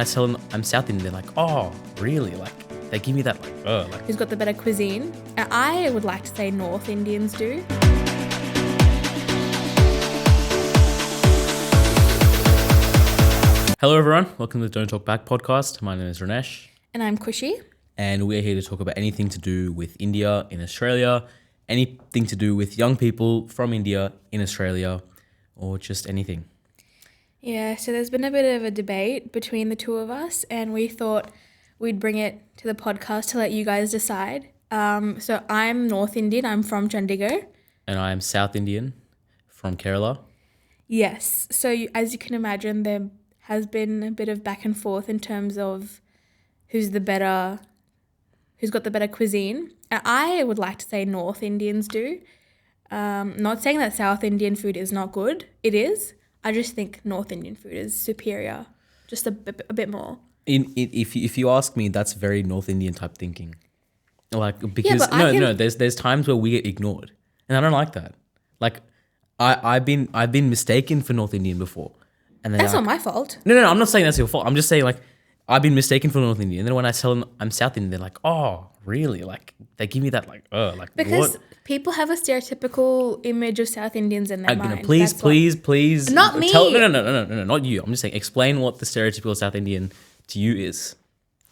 I tell them I'm South Indian, they're like, oh, really? Like, they give me that, like. Who's got the better cuisine? I would like to say North Indians do. Hello, everyone. Welcome to the Don't Talk Back podcast. My name is Renesh. And I'm Khushee. And we're here to talk about anything to do with India in Australia, anything to do with young people from India in Australia, or just anything. Yeah, so there's been a bit of a debate between the two of us, and we thought we'd bring it to the podcast to let you guys decide. So I'm North Indian. I'm from Chandigarh. And I am South Indian from Kerala. Yes. So as you can imagine, there has been a bit of back and forth in terms of who's got the better cuisine. I would like to say North Indians do. Not saying that South Indian food is not good. It is. I just think North Indian food is superior, just a bit more. If you ask me, that's very North Indian type thinking. Like, because there's times where we get ignored, and I don't like that. Like, I've been mistaken for North Indian before, and that's not my fault. No, I'm not saying that's your fault. I'm just saying, like, I've been mistaken for North Indian, and then when I tell them I'm South Indian, they're like, oh, really? Like, they give me that, like, because what? People have a stereotypical image of South Indians in their mind. Please. Not me. No, not you. I'm just saying, explain what the stereotypical South Indian to you is.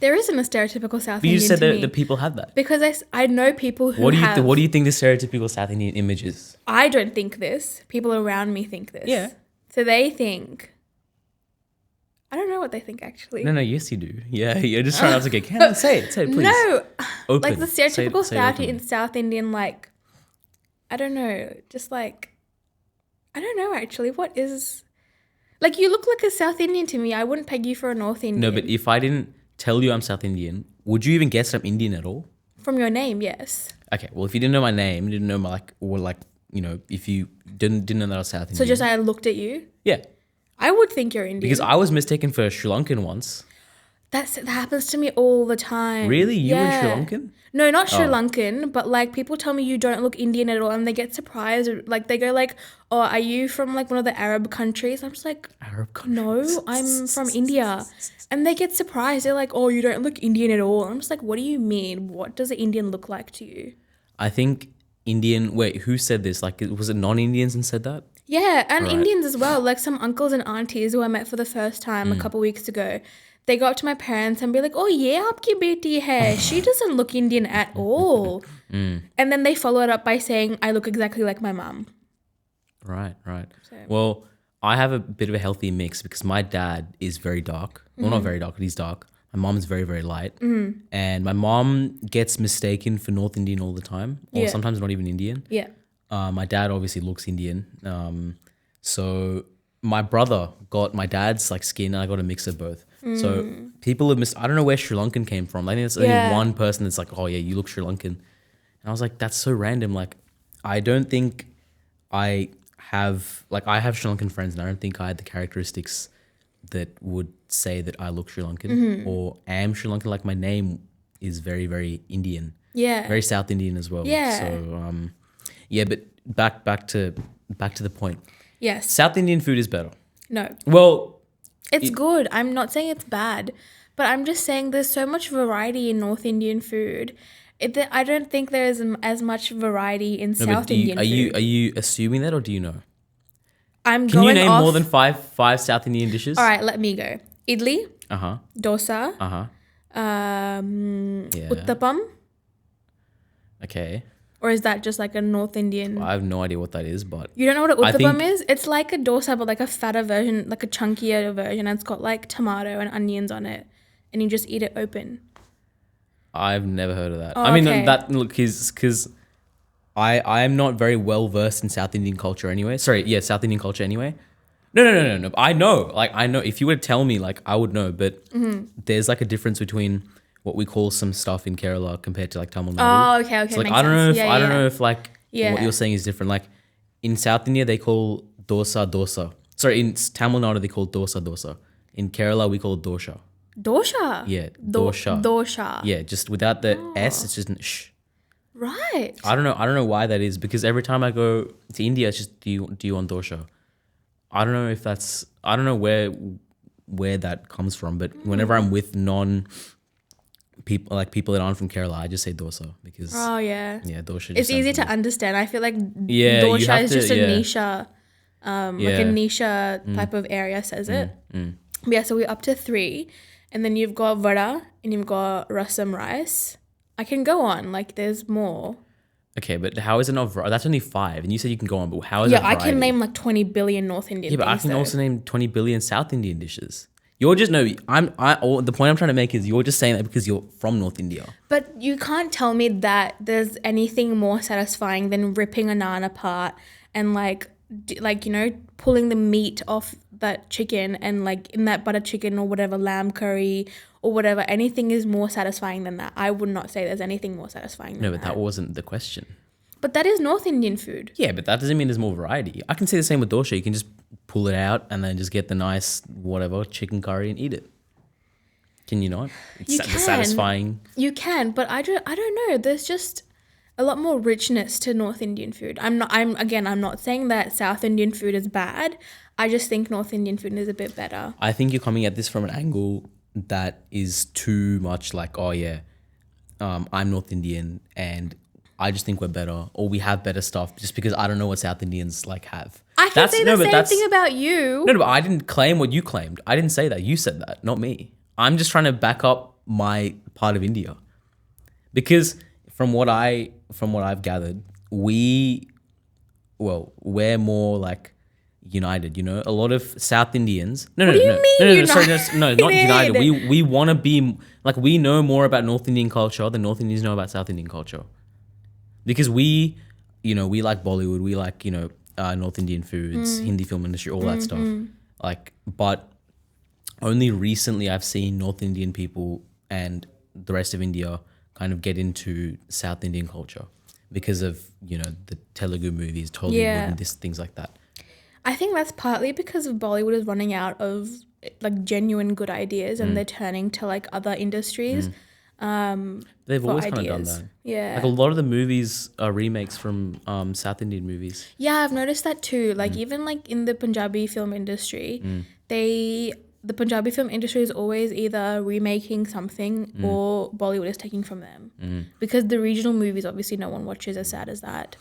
There isn't a stereotypical South Indian. But you just said that the people have that. Because I know people who What do you think the stereotypical South Indian image is? I don't think this. People around me think this. Yeah. So they think. I don't know what they think, actually. No, yes you do. Yeah, you're just trying not to get canceled. Say it, please. No. Open. Like the stereotypical Say South Indian, like, I don't know, just like, I don't know, actually. What is, like, you look like a South Indian to me. I wouldn't peg you for a North Indian. No, but if I didn't tell you I'm South Indian, would you even guess I'm Indian at all? From your name, yes. Okay, well, if you didn't know my name, didn't know my, if you didn't know that I was South Indian. So just I looked at you? Yeah. I would think you're Indian. Because I was mistaken for a Sri Lankan once. That happens to me all the time. Really? You were Sri Lankan? No, not Sri Lankan, but like people tell me you don't look Indian at all, and they get surprised. Like they go like, "Oh, are you from like one of the Arab countries?" I'm just like, Arab countries? No, I'm from India, and they get surprised. They're like, "Oh, you don't look Indian at all." I'm just like, "What do you mean? What does an Indian look like to you?" I think Indian. Wait, who said this? Like, was it non-Indians and said that? Yeah, and right. Indians as well. Like some uncles and aunties who I met for the first time a couple weeks ago. They go up to my parents and be like, "Oh, yeah, aapki beti hai. She doesn't look Indian at all." And then they follow it up by saying, "I look exactly like my mum." Right. So. Well, I have a bit of a healthy mix because my dad is very dark. Well, not very dark, but he's dark. My mom's very, very light. And my mom gets mistaken for North Indian all the time, or sometimes not even Indian. Yeah. My dad obviously looks Indian. So my brother got my dad's like skin, and I got a mix of both. So people have I don't know where Sri Lankan came from. I think it's only one person that's like, "Oh yeah, you look Sri Lankan." And I was like, that's so random. Like, I don't think I have Sri Lankan friends, and I don't think I had the characteristics that would say that I look Sri Lankan or am Sri Lankan. Like my name is very, very Indian. Yeah. Very South Indian as well. Yeah. So but back to the point. Yes. South Indian food is better. No. Well, it's good. I'm not saying it's bad, but I'm just saying there's so much variety in North Indian food. I don't think there is as much variety in South Indian food. Are you assuming that, or do you know? Can you name more than five South Indian dishes? All right, let me go. Idli. Dosa. Uttapam. Okay. Or is that just like a North Indian? Well, I have no idea what that is, but... You don't know what an uttapam is? It's like a dosa, but like a fatter version, like a chunkier version. And it's got like tomato and onions on it. And you just eat it open. I've never heard of that. Oh, I mean, okay. that look, because I am not very well versed in South Indian culture anyway. South Indian culture anyway. No. I know. Like, I know. If you were to tell me, like, I would know. But there's like a difference between what we call some stuff in Kerala compared to like Tamil Nadu. Oh, okay. So, like, I don't know if like Yeah. what you're saying is different. Like in South India, they call dosa. Sorry, in Tamil Nadu, they call dosa. In Kerala, we call it dosha. Dosha? Yeah, dosha. Dosha. Yeah, just without the S, it's just sh. Right. I don't know why that is, because every time I go to India, it's just do you want dosha? I don't know if that's, I don't know where that comes from, but whenever I'm with people that aren't from Kerala, I just say dosa because yeah, dosha. It's easy to understand. I feel like Yeah, you dosha have is to- just a yeah. niche, like a niche type of area says it. But yeah, so we're up to 3, and then you've got vada and you've got rasam rice. I can go on. Like there's more. Okay, but how is it not? That's only 5, and you said you can go on. But how is Yeah, it? I can variety? name like 20 billion North Indian. Yeah, but I things, can though. also name 20 billion South Indian dishes. You're just no. The point I'm trying to make is you're just saying that because you're from North India. But you can't tell me that there's anything more satisfying than ripping a naan apart and like pulling the meat off that chicken and like in that butter chicken or whatever, lamb curry or whatever. Anything is more satisfying than that. I would not say there's anything more satisfying than No, that. but that wasn't the question. But that is North Indian food. Yeah, but that doesn't mean there's more variety. I can say the same with dosha. You can just pull it out and then just get the nice whatever chicken curry and eat it. Can you not? It's You can. satisfying. You can, but I don't know. There's just a lot more richness to North Indian food. I'm not saying that South Indian food is bad. I just think North Indian food is a bit better. I think you're coming at this from an angle that is too much like, oh yeah, I'm North Indian and I just think we're better or we have better stuff just because I don't know what South Indians like have. I can say the same thing about you. No, but I didn't claim what you claimed. I didn't say that. You said that, not me. I'm just trying to back up my part of India. Because from what I've gathered, we're more like united, you know? A lot of South Indians. No, not united. We want to be like we know more about North Indian culture than North Indians know about South Indian culture. Because we like Bollywood, we like, North Indian foods, Hindi film industry, all that stuff. Like, but only recently I've seen North Indian people and the rest of India kind of get into South Indian culture because of, the Telugu movies, Tollywood and things like that. I think that's partly because of Bollywood is running out of like genuine good ideas and they're turning to like other industries. They've always kind of done that. Yeah. Like a lot of the movies are remakes from South Indian movies. Yeah, I've noticed that too. Like even like in the Punjabi film industry, the Punjabi film industry is always either remaking something or Bollywood is taking from them. Because the regional movies, obviously no one watches, as sad as that.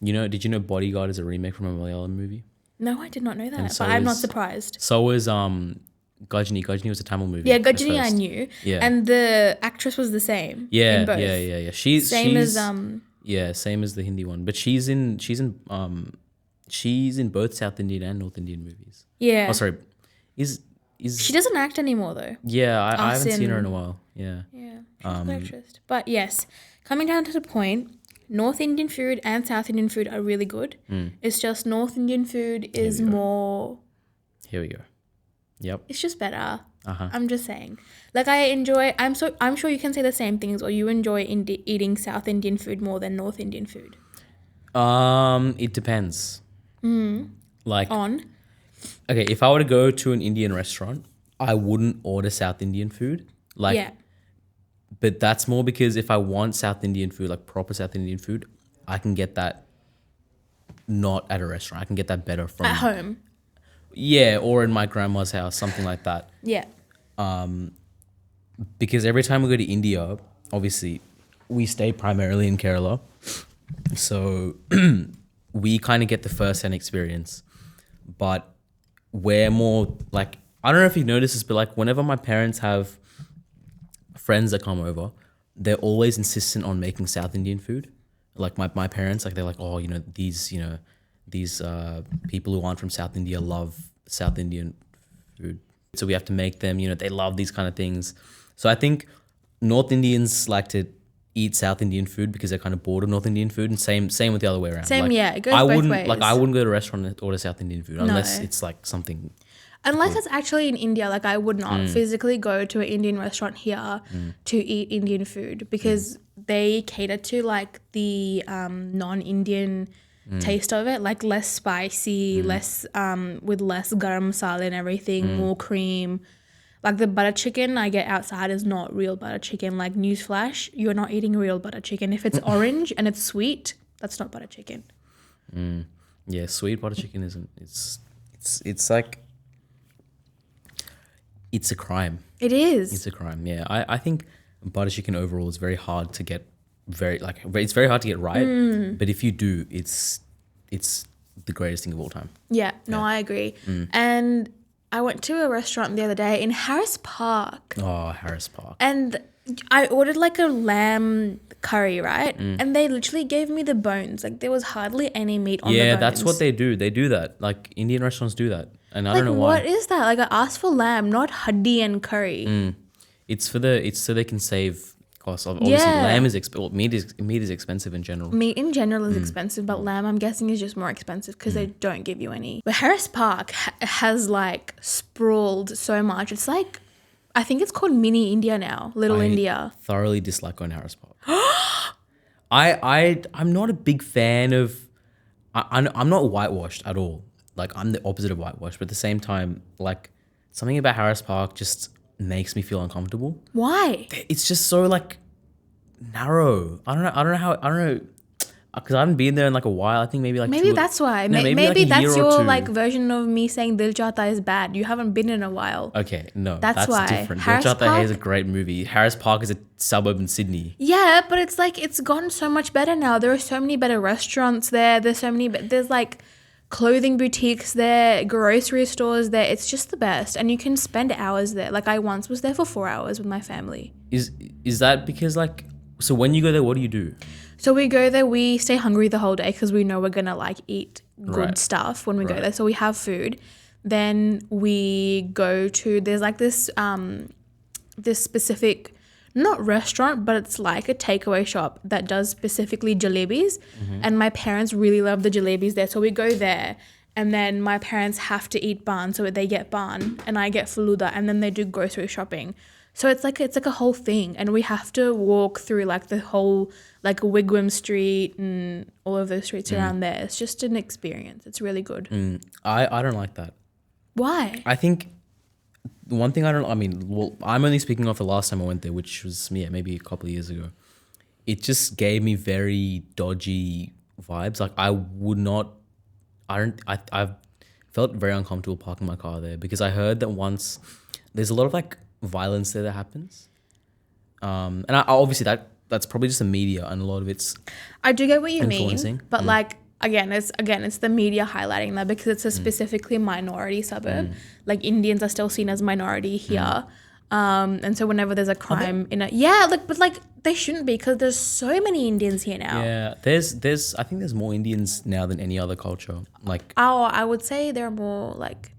Did you know Bodyguard is a remake from a Malayalam movie? No, I did not know that, so but I'm not surprised. So was Gajini. Gajini was a Tamil movie. Yeah, Gajini I knew. Yeah. And the actress was the same. Yeah, in both. yeah. She's same as the Hindi one, but she's in both South Indian and North Indian movies. Yeah. Oh, sorry. Is she doesn't act anymore though? Yeah, I haven't seen her in a while. Yeah. Yeah, she's an actress. But yes, coming down to the point, North Indian food and South Indian food are really good. It's just North Indian food is more. Here we go. Yep. It's just better. Uh-huh. I'm just saying. Like I'm sure you can say the same things, or you enjoy eating South Indian food more than North Indian food. It depends. Like On. Okay, if I were to go to an Indian restaurant, I wouldn't order South Indian food. Like, yeah. But that's more because if I want South Indian food, like proper South Indian food, I can get that not at a restaurant. I can get that better from At home. Yeah, or in my grandma's house, something like that. Yeah. Because every time we go to India, obviously, we stay primarily in Kerala. So we kind of get the first-hand experience. But we're more like, I don't know if you've noticed this, but like whenever my parents have friends that come over, they're always insistent on making South Indian food. Like my parents, like they're like, oh, these people who aren't from South India love South Indian food. So we have to make them, they love these kind of things. So I think North Indians like to eat South Indian food because they're kind of bored of North Indian food, and same with the other way around. Same, like, yeah, it goes both ways. Like I wouldn't go to a restaurant and order South Indian food unless it's like something. Unless it's actually in India, like I would not physically go to an Indian restaurant here to eat Indian food because they cater to like the non-Indian taste of it, like less spicy, less with less garam masala and everything, more cream. Like the butter chicken I get outside is not real butter chicken. Like newsflash, you're not eating real butter chicken. If it's orange and it's sweet, that's not butter chicken. Yeah, sweet butter chicken isn't. It's like it's a crime. It is. It's a crime. Yeah, I think butter chicken overall is very hard to get. It's very hard to get right. But if you do, it's the greatest thing of all time. Yeah, no, I agree. And I went to a restaurant the other day in Harris Park. Oh, Harris Park. And I ordered like a lamb curry, right? And they literally gave me the bones. Like there was hardly any meat on the bones. Yeah, that's what they do. They do that. Like Indian restaurants do that. And I don't know why. What is that? Like I asked for lamb, not haddi and curry. It's so they can save costs. Obviously, lamb is meat is expensive in general. Meat in general is expensive, but lamb I'm guessing is just more expensive because they don't give you any. But Harris Park has like sprawled so much. It's like, I think it's called Mini India now, Little India. Thoroughly dislike going to Harris Park. I'm not a big fan of. I'm not whitewashed at all. Like I'm the opposite of whitewashed, but at the same time, like something about Harris Park just makes me feel uncomfortable. Why? It's just so like narrow. I don't know because I haven't been there in like a while. I think maybe that's why. No, maybe like that's your like version of me saying Dil Chahta is bad. You haven't been in a while. Okay, no, that's why. Different. Harris Dil Chahta Park is a great movie. Harris Park is a suburb in Sydney. Yeah, but it's like it's gotten so much better now. There are so many better restaurants there. There's like clothing boutiques there, grocery stores there. It's just the best, and you can spend hours there. Like I once was there for 4 hours with my family. Is that because like, so when you go there, what do you do? So we go there, we stay hungry the whole day because we know we're gonna like eat good stuff when we go there. So we have food. Then we go to, there's like this specific, not restaurant, but it's like a takeaway shop that does specifically jalebis. And my parents really love the jalebis there. So we go there, and then my parents have to eat bun, so they get bun and I get faluda, and then they do grocery shopping. So it's like a whole thing, and we have to walk through like the whole like Wigwam Street and all of those streets around there. It's just an experience. It's really good. I don't like that. Why? I think the one thing I'm only speaking of the last time I went there, which was maybe a couple of years ago. It just gave me very dodgy vibes. Like I've felt very uncomfortable parking my car there because I heard that once there's a lot of like violence there that happens. And obviously that's probably just the media, and a lot of it's I do get what you mean, influencing. but like it's the media highlighting that because it's a specifically minority suburb. Like Indians are still seen as minority here. And so whenever there's a crime but they shouldn't be because there's so many Indians here now. Yeah, I think there's more Indians now than any other culture. Like I would say there are more like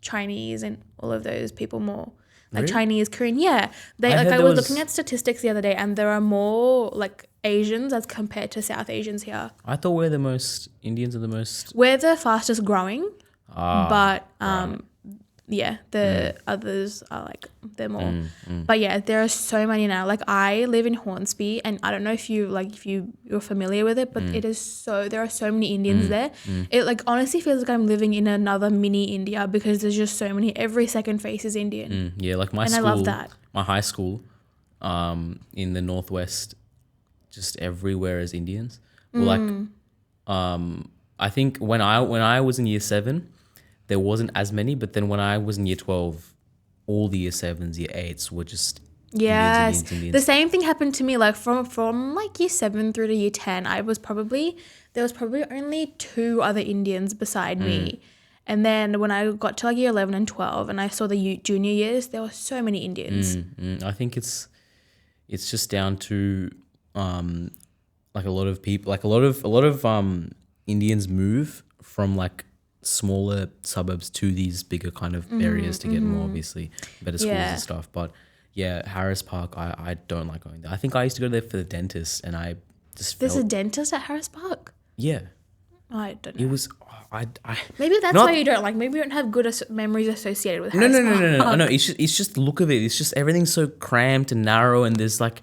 Chinese and all of those people more. Like really? Chinese, Korean, yeah. I was looking at statistics the other day, and there are more like Asians as compared to South Asians here. I thought Indians are the most. We're the fastest growing, but right. yeah, the others are like they're more. But yeah, there are so many now. Like I live in Hornsby, and I don't know if you're familiar with it, but there are so many Indians there. It like honestly feels like I'm living in another mini India because there's just so many. Every second face is Indian. Yeah, like my and school. I love that. My high school, in the northwest, just everywhere is Indians. Well, I think when I was in year 7. There wasn't as many, but then when I was in year 12, all the year 7s, year 8s were just Indians. The same thing happened to me. Like from like year 7 through to year 10, there was probably only 2 other Indians beside me. And then when I got to like year 11 and 12, and I saw the junior years, there were so many Indians. I think it's just down to like a lot of people, like a lot of Indians move from like smaller suburbs to these bigger kind of areas to get more obviously better schools and stuff. But yeah, Harris Park, I don't like going there. I think I used to go there for the dentist, and I just There's a dentist at Harris Park? Yeah. I don't know. It was maybe that's why you don't like. Maybe you don't have good memories associated with Harris Park. No. It's just the look of it. It's just everything's so cramped and narrow, and there's like,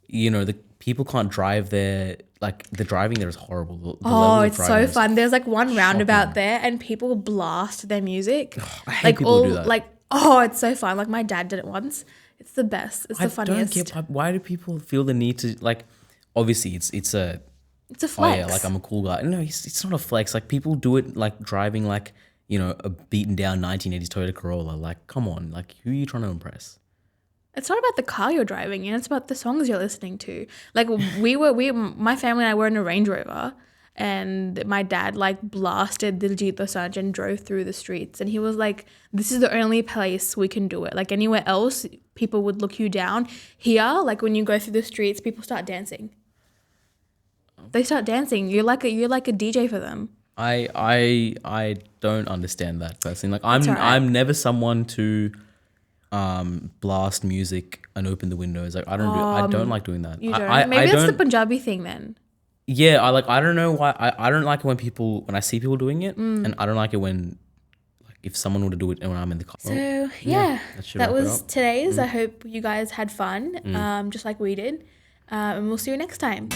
the people can't drive there. Like the driving there is horrible. It's so fun. There's like one roundabout there, and people blast their music. I hate people who do that. It's so fun. Like my dad did it once. It's the best. It's the funniest. I don't get why do people feel the need to like. Obviously, it's a flex. Oh yeah, like I'm a cool guy. No, it's not a flex. Like people do it like driving like a beaten down 1980s Toyota Corolla. Like, come on, like, who are you trying to impress? It's not about the car you're driving, it's about the songs you're listening to. Like my family and I were in a Range Rover, and my dad like blasted Diljit Dosanjh and drove through the streets, and he was like, this is the only place we can do it. Like anywhere else, people would look you down. Here, like when you go through the streets, people start dancing. They start dancing. You're like a DJ for them. I don't understand that personally. Like It's all right. I'm never someone to blast music and open the windows. Like I don't like doing that. You don't. I Maybe it's the don't. Punjabi thing then. Yeah, I don't know why. I don't like it when I see people doing it, and I don't like it when, like, if someone were to do it and when I'm in the car. So yeah, should that wrap it was up. today's. I hope you guys had fun, just like we did, and we'll see you next time.